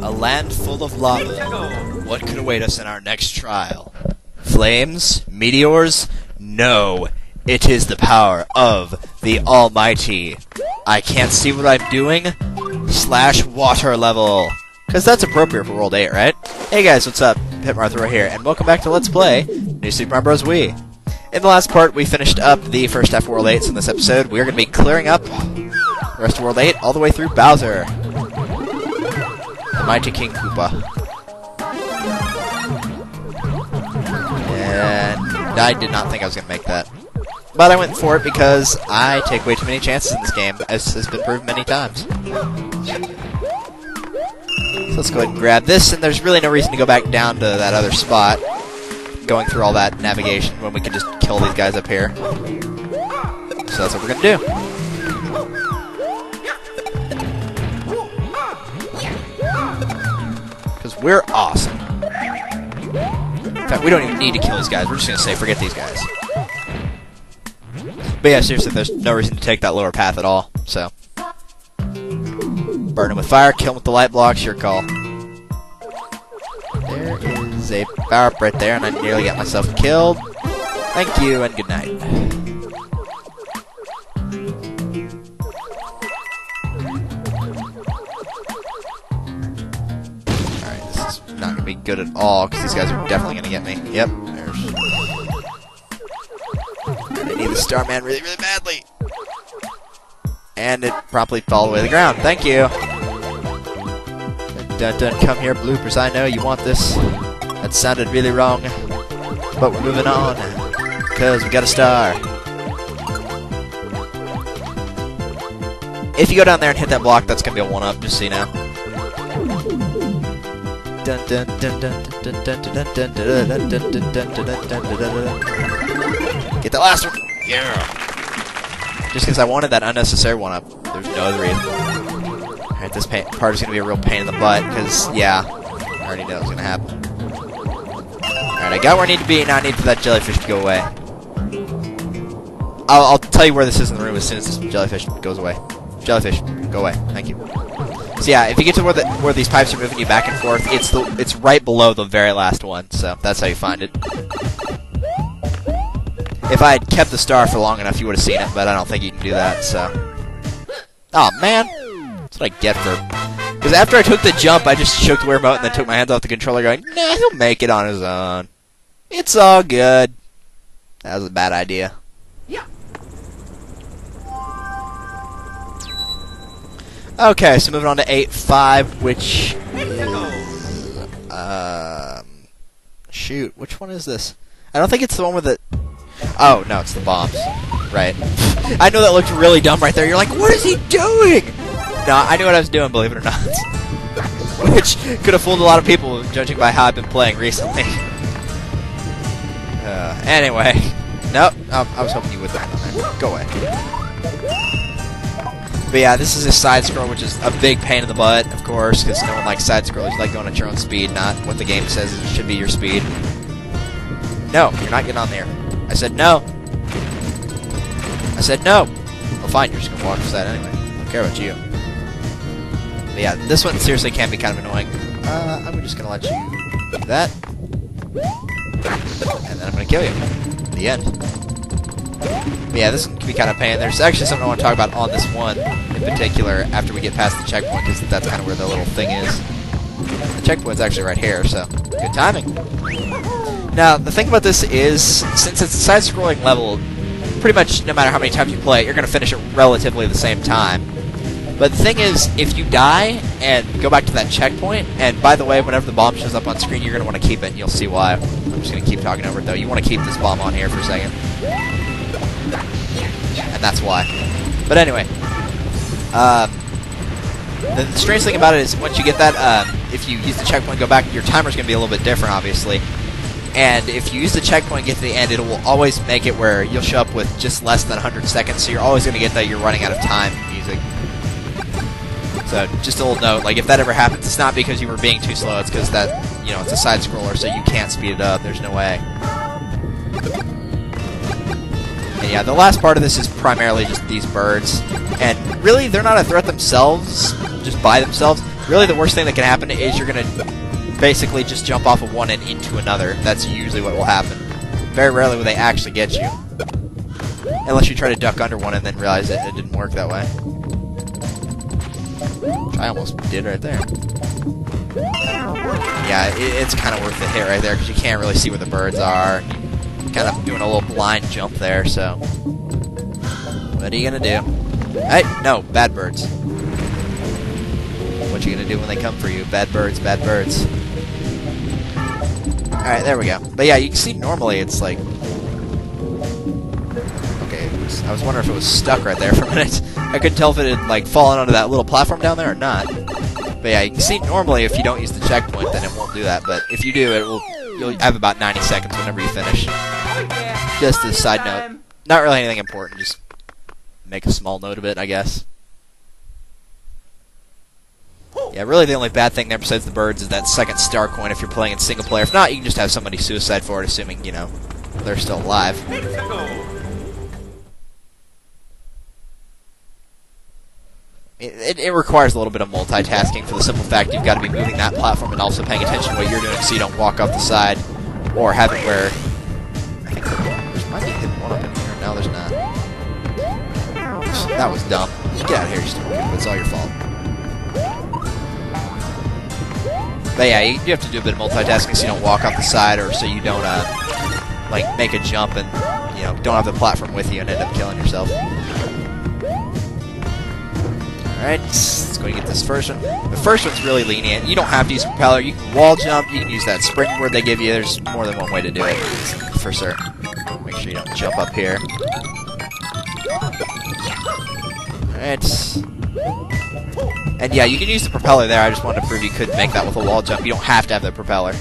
A land full of lava. What could await us in our next trial? Flames? Meteors? No. It is the power of the Almighty. I can't see what I'm doing. / water level. Because that's appropriate for World 8, right? Hey guys, what's up? Pitmarthroy here, and welcome back to Let's Play New Super Mario Bros. Wii. In the last part, we finished up the first half of World 8, so in this episode, we're going to be clearing up the rest of World 8 all the way through Bowser. The Mighty King Koopa. And I did not think I was going to make that. But I went for it because I take way too many chances in this game, as has been proved many times. So let's go ahead and grab this, and there's really no reason to go back down to that other spot, going through all that navigation when we can just kill these guys up here. So that's what we're going to do. Because we're awesome. In fact, we don't even need to kill these guys. We're just going to say, forget these guys. But yeah, seriously, there's no reason to take that lower path at all, so. Burn him with fire, kill him with the light blocks, your call. There is a power up right there, and I nearly got myself killed. Thank you, and good night. Alright, this is not going to be good at all, because these guys are definitely going to get me. Yep, there's... I need the Starman really, really badly. And it promptly fell away to the ground. Thank you. Dun dun, come here, bloopers. I know you want this. That sounded really wrong. But we're moving on. Because we got a star. If you go down there and hit that block, that's going to be a 1-up, just so you know. Dun dun dun dun dun dun dun dun dun dun dun dun dun dun. Get that last one! Yeah! Just because I wanted that unnecessary 1-up. There's no other reason. Alright, this part is going to be a real pain in the butt, because, yeah, I already know it's going to happen. Alright, I got where I need to be, now I need for that jellyfish to go away. I'll tell you where this is in the room as soon as this jellyfish goes away. Jellyfish, go away. Thank you. So yeah, if you get to where these pipes are moving you back and forth, it's right below the very last one, so that's how you find it. If I had kept the star for long enough, you would have seen it, but I don't think you can do that, so... Aw, man! That's what I get for... Because after I took the jump, I just shook the remote and then took my hands off the controller going, nah, he'll make it on his own. It's all good. That was a bad idea. Yeah. Okay, so moving on to 8.5, which is... Shoot, which one is this? I don't think it's the one with the... Oh, no, it's the bombs. Right. I know that looked really dumb right there. You're like, what is he doing? No, I knew what I was doing, believe it or not. Which could have fooled a lot of people, judging by how I've been playing recently. Anyway. Nope, I was hoping you would land on there. Go away. But yeah, this is a side scroll, which is a big pain in the butt, of course, because no one likes side scrollers. You like going at your own speed, not what the game says it should be your speed. No, you're not getting on there. I said no. I said no. Well, fine, you're just going to walk that anyway. I don't care about you. But yeah, this one seriously can be kind of annoying. I'm just going to let you do that. And then I'm going to kill you. The end. But yeah, this one can be kind of a pain. There's actually something I want to talk about on this one in particular after we get past the checkpoint, because that's kind of where the little thing is. The checkpoint's actually right here, so good timing. Now, the thing about this is, since it's a side-scrolling level, pretty much no matter how many times you play it, you're going to finish it relatively the same time. But the thing is, if you die and go back to that checkpoint, and by the way, whenever the bomb shows up on screen, you're going to want to keep it, and you'll see why. I'm just going to keep talking over it, though. You want to keep this bomb on here for a second. And that's why. But anyway, the strange thing about it is, once you get that, if you use the checkpoint and go back, your timer's going to be a little bit different, obviously. And if you use the checkpoint and get to the end, it will always make it where you'll show up with just less than 100 seconds, so you're always going to get that you're running out of time music. So, just a little note, like, if that ever happens, it's not because you were being too slow, it's because that, you know, it's a side-scroller, so you can't speed it up, there's no way. And yeah, the last part of this is primarily just these birds, and really, they're not a threat themselves, just by themselves. Really, the worst thing that can happen is you're going to basically just jump off of one and into another. That's usually what will happen. Very rarely will they actually get you. Unless you try to duck under one and then realize that it didn't work that way. Which I almost did right there. Yeah, it's kind of worth the hit right there because you can't really see where the birds are. You're kind of doing a little blind jump there, so... What are you going to do? Hey, no, bad birds. What you going to do when they come for you? Bad birds, bad birds. Alright, there we go. But yeah, you can see normally it's like... Okay, I was wondering if it was stuck right there for a minute. I couldn't tell if it had like fallen onto that little platform down there or not. But yeah, you can see normally if you don't use the checkpoint, then it won't do that. But if you do, you'll have about 90 seconds whenever you finish. Just as a side note. Not really anything important, just make a small note of it, I guess. Yeah, really the only bad thing there besides the birds is that second star coin if you're playing in single player. If not, you can just have somebody suicide for it, assuming, you know, they're still alive. It requires a little bit of multitasking for the simple fact you've got to be moving that platform and also paying attention to what you're doing so you don't walk off the side or have it where... I think there might be a hidden one up in here. No, there's not. That was dumb. Get out of here, you stupid kid. It's all your fault. But yeah, you have to do a bit of multitasking so you don't walk off the side or so you don't, like, make a jump and, you know, don't have the platform with you and end up killing yourself. Alright, let's go and get this first one. The first one's really lenient. You don't have to use a propeller. You can wall jump. You can use that springboard they give you. There's more than one way to do it, for certain. Make sure you don't jump up here. Alright. And yeah, you can use the propeller there. I just wanted to prove you could make that with a wall jump. You don't have to have the propeller.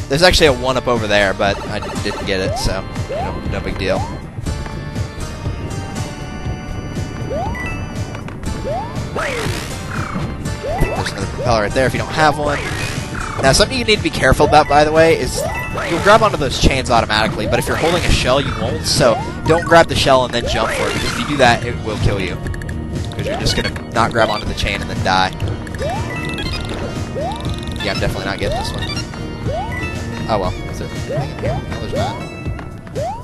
There's actually a one-up over there, but I didn't get it, so no big deal. There's another propeller right there if you don't have one. Now, something you need to be careful about, by the way, is you'll grab onto those chains automatically, but if you're holding a shell, you won't. So don't grab the shell and then jump for it, because if you do that, it will kill you. Because you're just going to not grab onto the chain and then die. Yeah, I'm definitely not getting this one. Oh, well. Is there anything in here? No, there's not.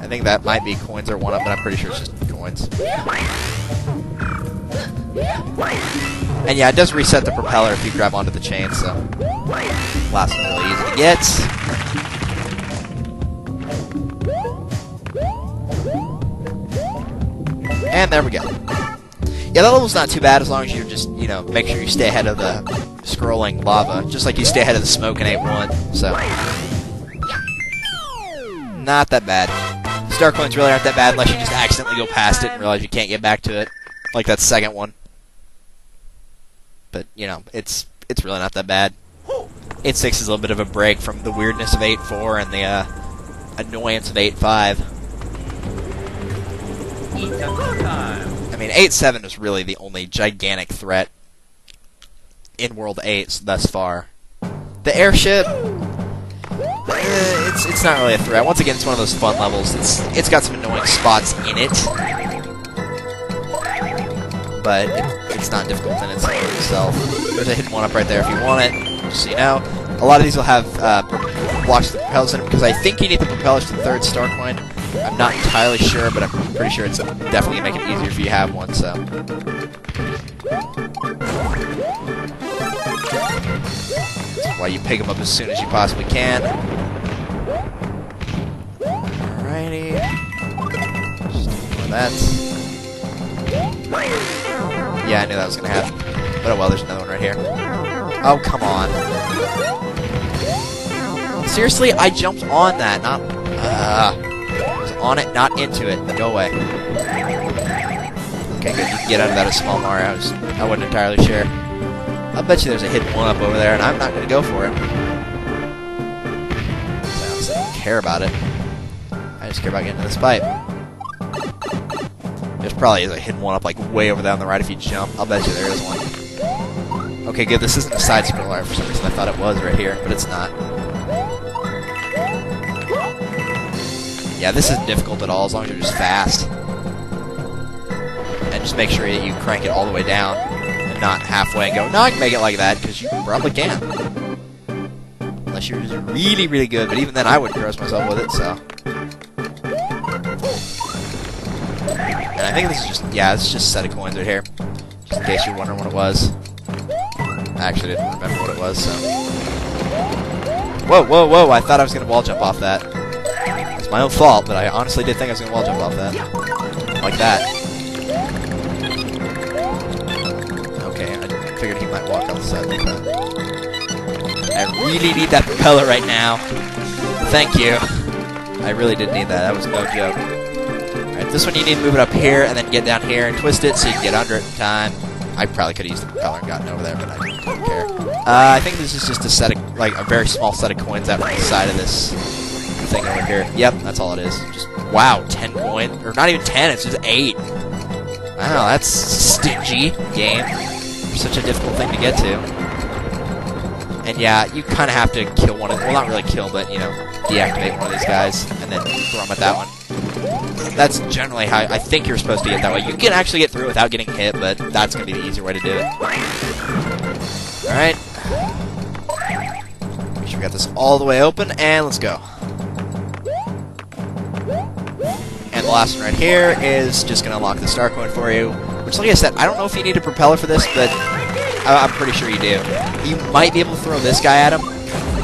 I think that might be coins or one-up, but I'm pretty sure it's just coins. And yeah, it does reset the propeller if you grab onto the chain, so last one really easy to get. And there we go. Yeah, that level's not too bad as long as you just, you know, make sure you stay ahead of the scrolling lava, just like you stay ahead of the smoke in 8-1, so not that bad. Star coins really aren't that bad unless you just accidentally go past it and realize you can't get back to it, like that second one. But, you know, it's really not that bad. 8-6 is a little bit of a break from the weirdness of 8-4 and the annoyance of 8-5. I mean, 8-7 is really the only gigantic threat in World 8 thus far. The airship, it's not really a threat. Once again, it's one of those fun levels. It's got some annoying spots in it, but it's not difficult in itself. There's a hidden one up right there if you want it, just so you know. A lot of these will have blocks of the propellers in them, because I think you need the propellers to the third star coin. I'm not entirely sure, but I'm pretty sure it's definitely going to make it easier if you have one, so. That's why you pick them up as soon as you possibly can. Alrighty. Just ignore that. Yeah, I knew that was going to happen. But oh well, there's another one right here. Oh, come on. Seriously? I jumped on that, not... I was on it, not into it. Go away. Okay, good. You can get out of that as small Mario. I wasn't entirely sure. I'll bet you there's a hidden one up over there, and I'm not going to go for it. I don't care about it. I just care about getting to this pipe. There's probably is a hidden one up like way over there on the right if you jump. I'll bet you there is one. Okay, good. This isn't a side scroller. For some reason I thought it was right here, but it's not. Yeah, this isn't difficult at all as long as you're just fast. And just make sure that you crank it all the way down. And not halfway and go, no, I can make it like that, because you probably can. Unless you're just really, really good, but even then I wouldn't gross myself with it, so. And I think this is just, yeah, it's just a set of coins right here. Just in case you're wondering what it was. I actually didn't remember what it was, so. Whoa, whoa, whoa, I thought I was going to wall jump off that. It's my own fault, but I honestly did think I was going to wall jump off that. Like that. Okay, I figured he might walk off the side like that. I really need that propeller right now. Thank you. I really did need that. That was no joke. Alright, this one you need to move it up here and then get down here and twist it so you can get under it in time. I probably could have used the propeller and gotten over there, but I don't care. I think this is just a set of, like, a very small set of coins out on the side of this thing over here. Yep, that's all it is. Just, wow, 10 coins. Or not even 10, it's just 8. Wow, that's stingy, game. Such a difficult thing to get to. And yeah, you kind of have to kill one of them. Well, not really kill, but, you know, deactivate one of these guys and then throw them at that one. That's generally how I think you're supposed to get that way. You can actually get through without getting hit, but that's going to be the easier way to do it. Alright. Make sure we got this all the way open, and let's go. And the last one right here is just going to unlock the star coin for you. Which, like I said, I don't know if you need a propeller for this, but I'm pretty sure you do. You might be able to throw this guy at him,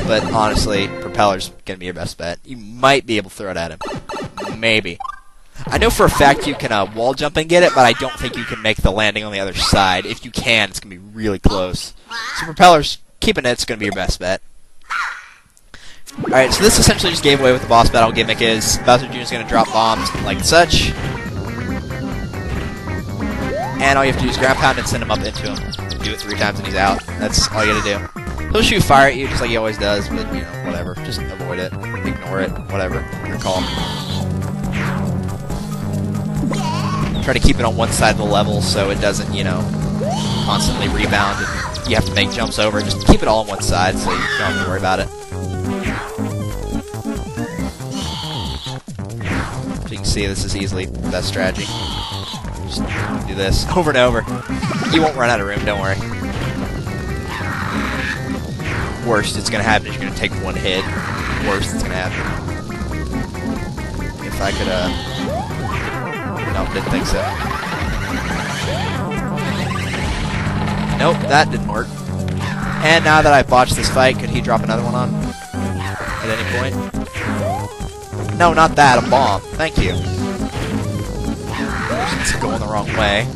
but honestly, propeller's going to be your best bet. You might be able to throw it at him. Maybe. I know for a fact you can wall jump and get it, but I don't think you can make the landing on the other side. If you can, it's going to be really close. So propellers, keeping it's going to be your best bet. Alright, so this essentially just gave away what the boss battle gimmick is. Bowser Jr. is going to drop bombs like such. And all you have to do is ground pound and send him up into him. Do it 3 times and he's out. That's all you got to do. He'll shoot fire at you just like he always does, but, you know, whatever. Just avoid it. Ignore it. Whatever. Your call. Try to keep it on one side of the level so it doesn't, you know, constantly rebound and you have to make jumps over. Just keep it all on one side so you don't have to worry about it. So you can see this is easily the best strategy. Just do this over and over. You won't run out of room, don't worry. Worst it's going to happen is you're going to take one hit. Worst it's going to happen. If I could, nope, didn't think so. Nope, that didn't work. And now that I've botched this fight, could he drop another one on? At any point? No, not that, a bomb. Thank you. It's going the wrong way.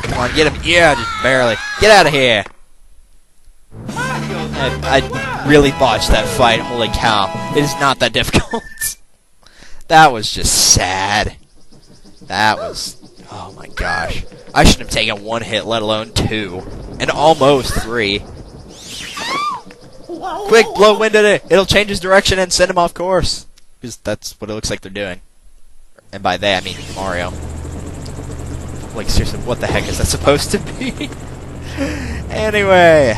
Come on, get him. Yeah, just barely. Get out of here. I really botched that fight. Holy cow. It is not that difficult. That was just sad. That was... Oh my gosh. I shouldn't have taken 1 hit, let alone 2. And almost 3. Quick, blow wind at it. It'll change his direction and send him off course. Because that's what it looks like they're doing. And by they, I mean Mario. Like, seriously, what the heck is that supposed to be? Anyway...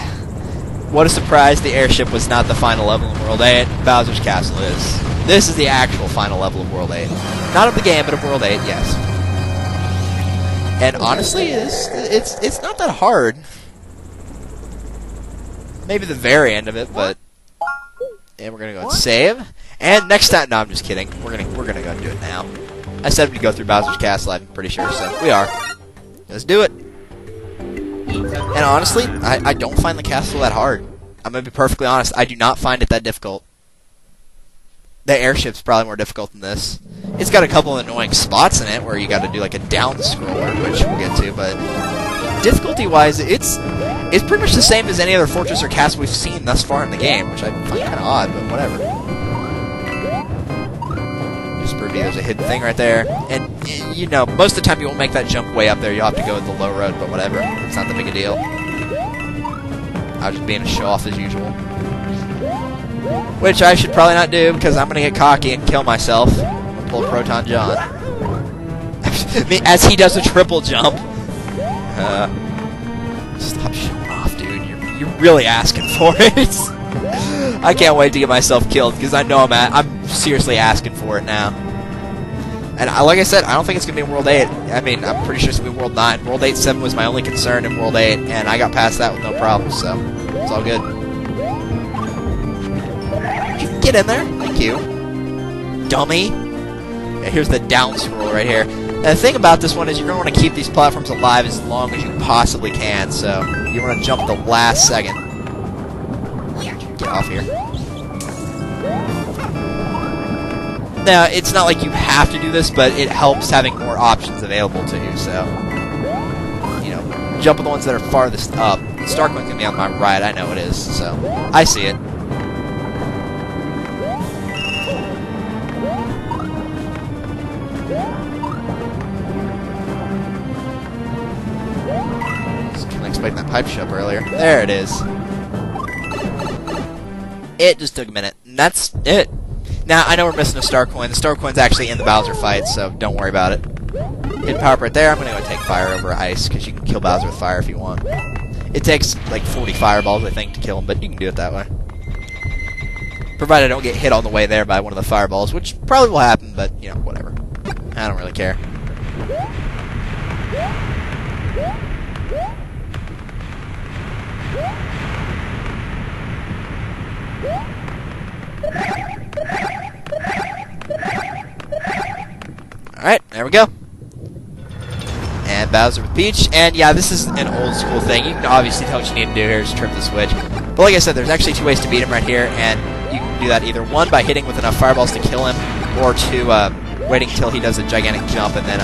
What a surprise, the airship was not the final level in World 8. Bowser's Castle is. This is the actual final level of World 8. Not of the game, but of World 8, yes. And honestly, it's not that hard. Maybe the very end of it, but... And we're gonna go and save. And next time... No, I'm just kidding. We're gonna go and do it now. I said we'd go through Bowser's Castle, I'm pretty sure, so we are. Let's do it. And honestly, I don't find the castle that hard. I'm going to be perfectly honest. I do not find it that difficult. The airship's probably more difficult than this. It's got a couple of annoying spots in it where you got to do like a down scroller, which we'll get to, but difficulty-wise, it's pretty much the same as any other fortress or castle we've seen thus far in the game, which I find kind of odd, but whatever. Just prove there's a hidden thing right there. And, you know, most of the time you won't make that jump way up there. You'll have to go with the low road, but whatever. It's not that big a deal. I was just being a show-off as usual. Which I should probably not do, because I'm going to get cocky and kill myself. I'm going to pull a Proton John. As he does a triple jump. Stop showing off, dude. You're really asking for it. I can't wait to get myself killed, because I know I'm seriously asking for it now. And like I said, I don't think it's going to be in World 8. I mean, I'm pretty sure it's going to be World 9. World 8-7 was my only concern in World 8, and I got past that with no problem, so it's all good. You can get in there. Thank you. Dummy. Yeah, here's the down scroll right here. And the thing about this one is you're going to want to keep these platforms alive as long as you possibly can, so you want to jump the last second. Get off here. Now, it's not like you have to do this, but it helps having more options available to you, so... You know, jump on the ones that are farthest up. The start one's going to be on my right, I know it is, so... I see it. Just couldn't expect that pipe show up earlier. There it is. It just took a minute, and that's it. Now, I know we're missing a star coin. The star coin's actually in the Bowser fight, so don't worry about it. Hit power up right there. I'm going to go take fire over ice, because you can kill Bowser with fire if you want. It takes, like, 40 fireballs, I think, to kill him, but you can do it that way. Provided I don't get hit on the way there by one of the fireballs, which probably will happen, but, you know, whatever. I don't really care. Alright, there we go. And Bowser with Peach. And yeah, this is an old school thing. You can obviously tell what you need to do here is trip the switch. But like I said, there's actually 2 ways to beat him right here. And you can do that either 1 by hitting with enough fireballs to kill him, or 2 waiting until he does a gigantic jump and then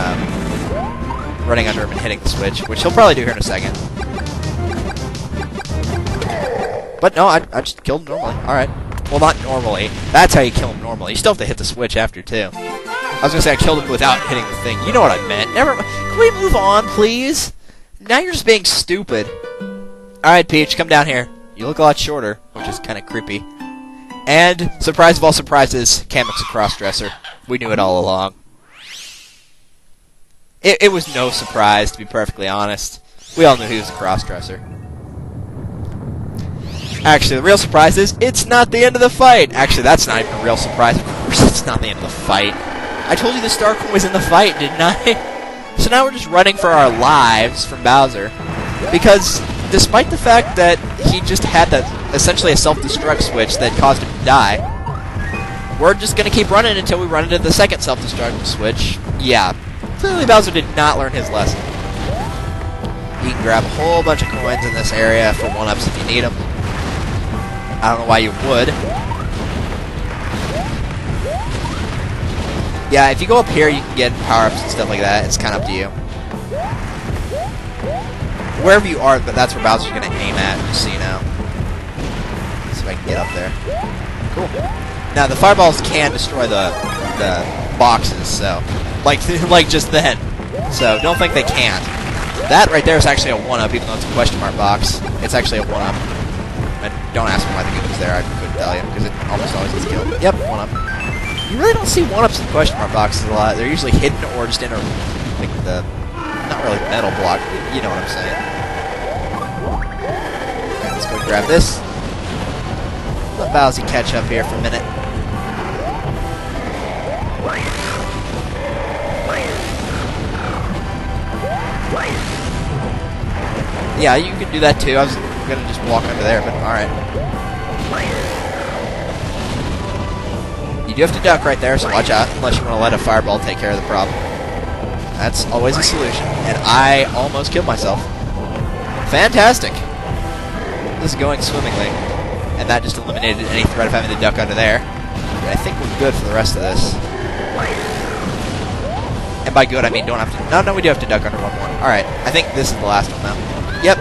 running under him and hitting the switch, which he'll probably do here in a second. But no, I just killed him normally. Alright. Well, not normally. That's how you kill him normally. You still have to hit the switch after, too. I was going to say I killed him without hitting the thing. You know what I meant. Never mind. Can we move on, please? Now you're just being stupid. Alright, Peach, come down here. You look a lot shorter, which is kind of creepy. And, surprise of all surprises, Kamek's a crossdresser. We knew it all along. It was no surprise, to be perfectly honest. We all knew he was a crossdresser. Actually, the real surprise is, it's not the end of the fight! Actually, that's not even a real surprise. Of course it's not the end of the fight. I told you the star coin was in the fight, didn't I? So now we're just running for our lives from Bowser. Because, despite the fact that he just had that essentially a self-destruct switch that caused him to die, we're just going to keep running until we run into the second self-destruct switch. Yeah, clearly Bowser did not learn his lesson. You can grab a whole bunch of coins in this area for 1-ups if you need them. I don't know why you would. Yeah, if you go up here, you can get power-ups and stuff like that. It's kind of up to you. Wherever you are, but that's where Bowser's going to aim at, just so you know. See if I can get up there. Cool. Now, the fireballs can destroy the boxes, so... Like just then. So, don't think they can't. That right there is actually a 1-up, even though it's a question mark box. It's actually a 1-up. And don't ask me why the goop is there, I couldn't tell you, because it almost always gets killed. Yep, 1-up. You really don't see 1-ups in question mark boxes a lot. They're usually hidden or just in a, like, the, not really metal block, but you know what I'm saying. Alright, let's go grab this. Let Bowsy catch up here for a minute. Yeah, you can do that too. I was gonna just walk under there, but alright. You do have to duck right there, so watch out, unless you want to let a fireball take care of the problem. That's always a solution. And I almost killed myself. Fantastic! This is going swimmingly. And that just eliminated any threat of having to duck under there. But I think we're good for the rest of this. And by good, I mean don't have to... No, we do have to duck under one more. Alright, I think this is the last one now. Yep.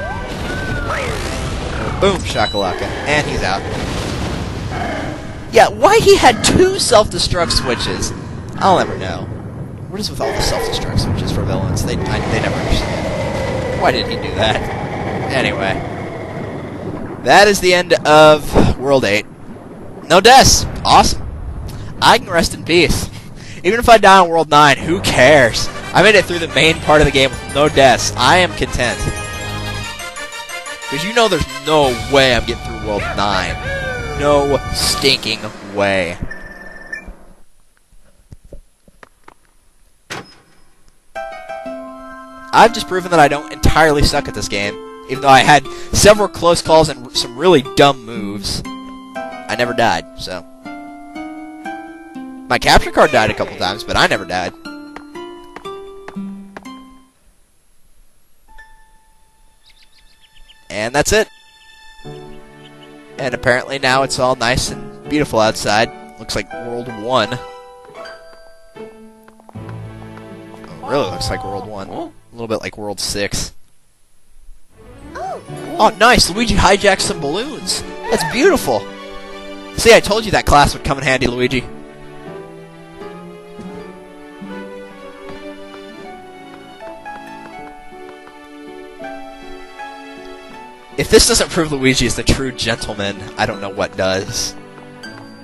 Boom, shakalaka. And he's out. Yeah, why he had 2 self-destruct switches, I'll never know. What is with all the self-destruct switches for villains? They never understand. Why did he do that? Anyway. That is the end of World 8. No deaths. Awesome. I can rest in peace. Even if I die on World 9, who cares? I made it through the main part of the game with no deaths. I am content. Because you know there's no way I'm getting through World 9. No stinking way. I've just proven that I don't entirely suck at this game. Even though I had several close calls and some really dumb moves, I never died, so. My capture card died a couple times, but I never died. And that's it. And apparently now it's all nice and beautiful outside. Looks like World 1. Oh, really looks like World 1. A little bit like World 6. Oh, nice! Luigi hijacked some balloons. That's beautiful. See, I told you that class would come in handy, Luigi. If this doesn't prove Luigi is the true gentleman, I don't know what does.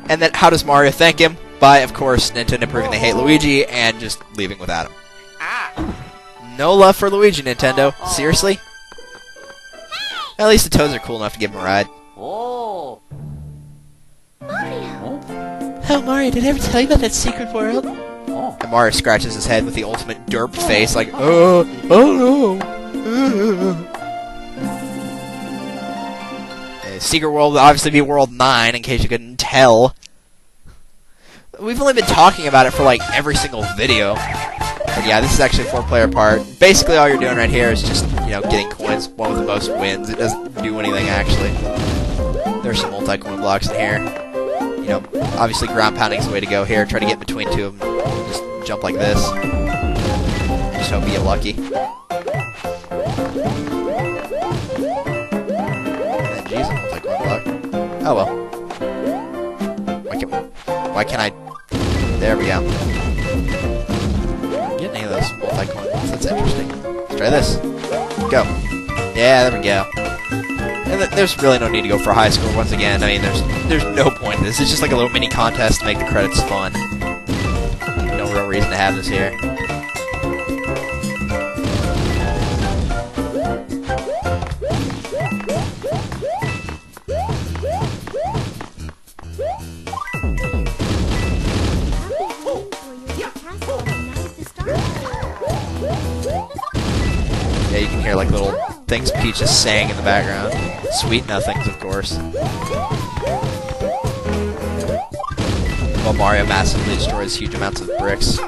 And then, how does Mario thank him? By, of course, Nintendo proving they hate Luigi and just leaving without him. No love for Luigi, Nintendo. Seriously? At least the Toads are cool enough to give him a ride. Oh, Mario! Oh, Mario, did I ever tell you about that secret world? And Mario scratches his head with the ultimate derp face, like, oh no. Secret world would obviously be World 9, in case you couldn't tell. We've only been talking about it for, like, every single video. But yeah, this is actually a 4-player part. Basically, all you're doing right here is just, you know, getting coins. One with the most wins. It doesn't do anything, actually. There's some multi-coin blocks in here. You know, obviously ground pounding is the way to go here. Try to get between two of them. Just jump like this. Just hope you get lucky. And then, geez, a multi-coin block. Oh, well. Why can't I... There we go. Get any of those multi-coin blocks. That's interesting. Let's try this. Go. Yeah, there we go. And there's really no need to go for a high score once again. I mean, there's no point in this. It's just like a little mini contest to make the credits fun. No real reason to have this here. Yeah, you can hear like little things Peach is saying in the background. Sweet nothings, of course. While Mario massively destroys huge amounts of bricks.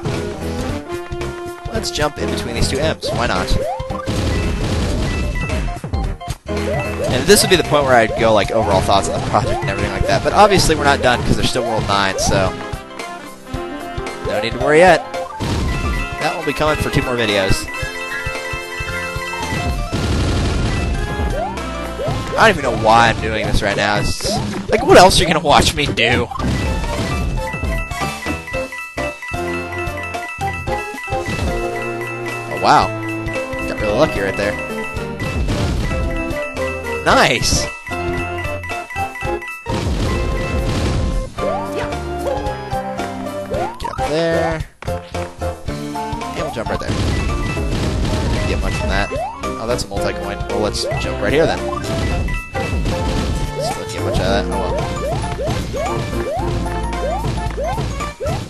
Let's jump in between these two M's. Why not? And this would be the point where I'd go like overall thoughts on the project and everything like that. But obviously we're not done because there's still World 9, so no need to worry yet. That will be coming for 2 more videos. I don't even know why I'm doing this right now. It's like, what else are you gonna watch me do? Oh wow, got really lucky right there. Nice. Get up there, and we'll jump right there. Didn't get much from that. Oh, that's a multi-coin. Well, let's jump right here then. Still didn't get much out of that. Oh well.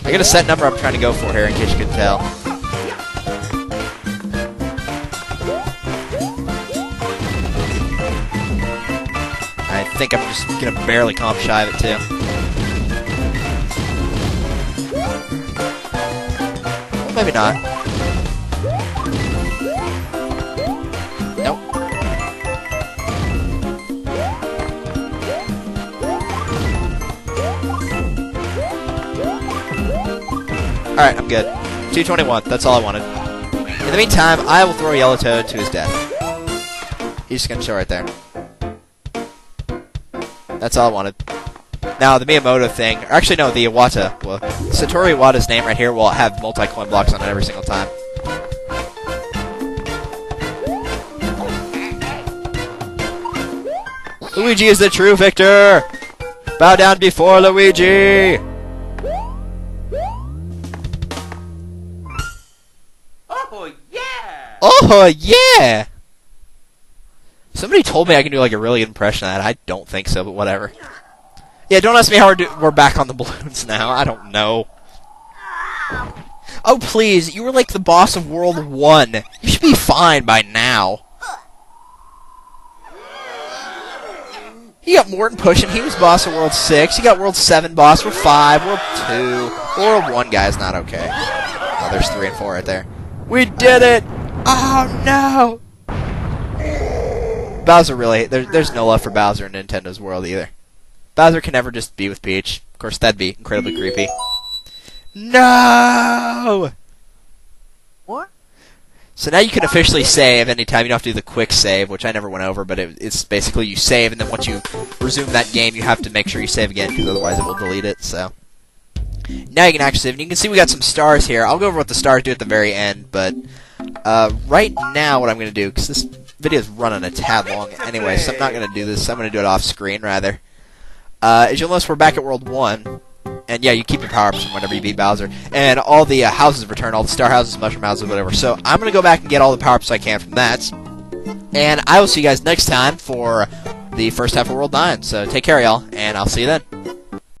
I got a set number I'm trying to go for here, in case you couldn't tell. I think I'm just gonna barely comp shy of it too. Well, maybe not. Nope. Alright, I'm good. 221, that's all I wanted. In the meantime, I will throw Yellow Toad to his death. He's just gonna chill right there. That's all I wanted. Now, the Miyamoto thing, or actually no, the Iwata, well, Satoru Iwata's name right here will have multi-coin blocks on it every single time. Luigi is the true victor! Bow down before Luigi! oh yeah! Oh, yeah! Somebody told me I can do like a really good impression of that. I don't think so, but whatever. Yeah, don't ask me how we're back on the balloons now. I don't know. Oh, please. You were like the boss of World 1. You should be fine by now. You got Morton pushing. He was boss of World 6. You got World 7 boss. World 5. World 2. World 1 guy's not okay. Oh, there's 3 and 4 right there. We did it! Oh, no! Bowser really... There's no love for Bowser in Nintendo's world either. Bowser can never just be with Peach. Of course, that'd be incredibly creepy. No! What? So now you can officially save anytime. You don't have to do the quick save, which I never went over, but it's basically you save, and then once you resume that game, you have to make sure you save again, because otherwise it will delete it, so... Now you can actually save, and you can see we got some stars here. I'll go over what the stars do at the very end, but right now what I'm going to do, because this video is running a tad long anyway, so I'm not going to do this. I'm going to do it off screen, rather. As you'll notice, we're back at World 1. And yeah, you keep your power-ups from whenever you beat Bowser. And all the houses return, all the star houses, mushroom houses, whatever. So I'm going to go back and get all the power-ups I can from that. And I will see you guys next time for the first half of World 9. So take care, y'all, and I'll see you then.